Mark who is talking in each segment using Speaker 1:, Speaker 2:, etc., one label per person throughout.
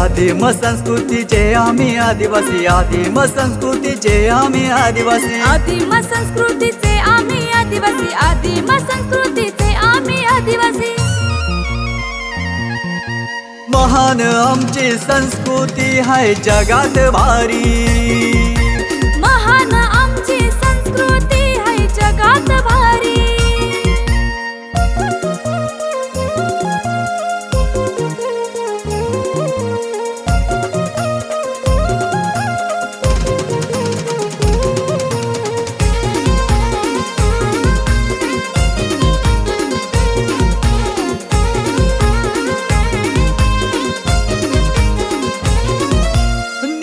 Speaker 1: आदिम संस्कृतीचे आम्ही आदिवासी, आदिम संस्कृतीचे आम्ही आदिवासी,
Speaker 2: आदिम संस्कृतीचे आम्ही आदिवासी, आदिम संस्कृतीचे आम्ही आदिवासी।
Speaker 1: महान आमची संस्कृती आहे जगात भारी,
Speaker 2: महान आमची संस्कृती आहे जगात भारी।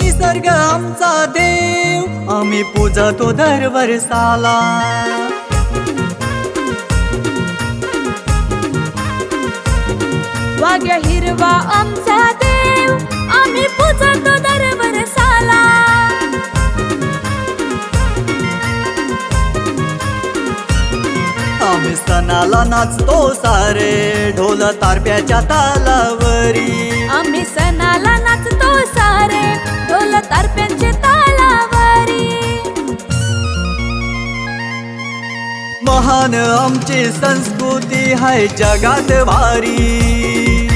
Speaker 1: निसर्ग आमचा देव आम्ही पूजतो दर वर्षाला,
Speaker 2: वाघ्या हिरवा आमचा देव आम्ही पूजतो दर वर्षाला।
Speaker 1: आम्ही सणाला नाचतो सारे ढोल तारप्याच्या तालावरी,
Speaker 2: आम्ही सणाला नाचतो सारे ढोल तारप्यांच्या तालावरी।
Speaker 1: महान आमची संस्कृती आहे जगात भारी,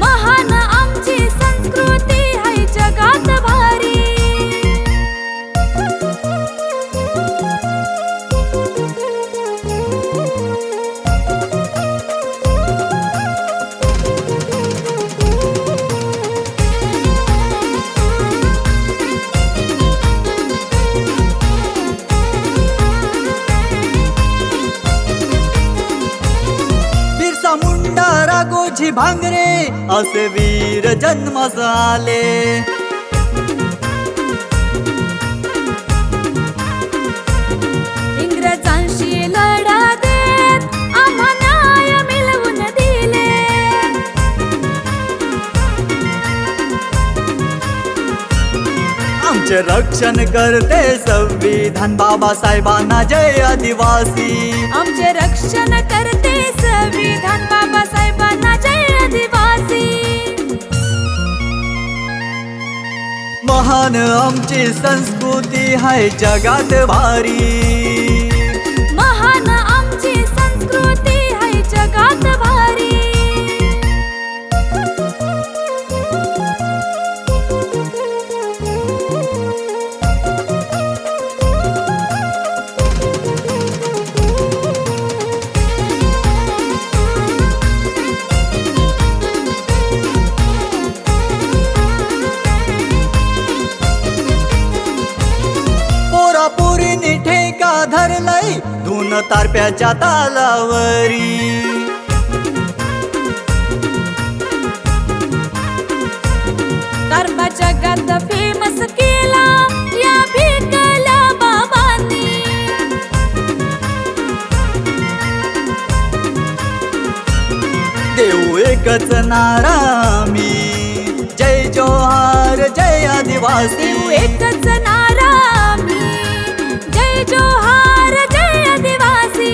Speaker 2: महान आमची संस्कृती आहे जगात भारी।
Speaker 1: बिरसा मुंडा राघोजी भांगरे असे वीर जन्मास आले,
Speaker 2: इंग्रजांशी लढा देत आम्हा न्याय मिळवून दिले।
Speaker 1: आमचे रक्षण करते संविधान बाबासाहेबांना जय आदिवासी,
Speaker 2: आमचे रक्षण करते संविधान बाबासाहेबांना जय आदिवासी।
Speaker 1: महान आमची संस्कृती आहे जगात भारी,
Speaker 2: महान आमची संस्कृती आहे जगात भारी।
Speaker 1: पोरापोरीनी ठेका धरलाय धून तारप्याच्या तालावरी,
Speaker 2: कर्मा जगात फेमस केला या भिकल्या बाबांनी।
Speaker 1: देऊ एकच नारा मी जय जोहार जय आदिवासी,
Speaker 2: देऊ एकच नारा मी जय जोहार जय आदिवासी।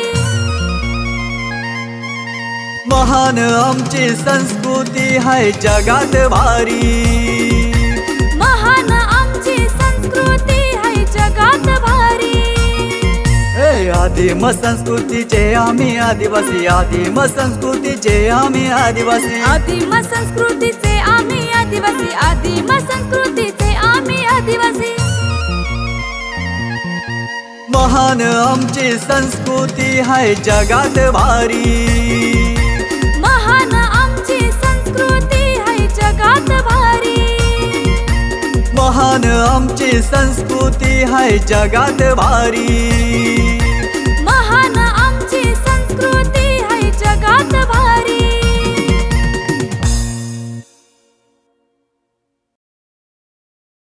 Speaker 1: महान आमची संस्कृती आहे जगात भारी,
Speaker 2: महान आमची संस्कृती आहे जगात भारी।
Speaker 1: आदिम संस्कृतीचे आम्ही आदिवासी, आदिम संस्कृतीचे आम्ही आदिवासी,
Speaker 2: आदिम संस्कृतीचे आम्ही आदिवासी, आदिम संस्कृतीचे आम्ही आदिवासी।
Speaker 1: महान आमची संस्कृती आहे जगात भारी,
Speaker 2: महान आमची संस्कृती आहे जगात भारी।
Speaker 1: महान आमची संस्कृती आहे जगात भारी।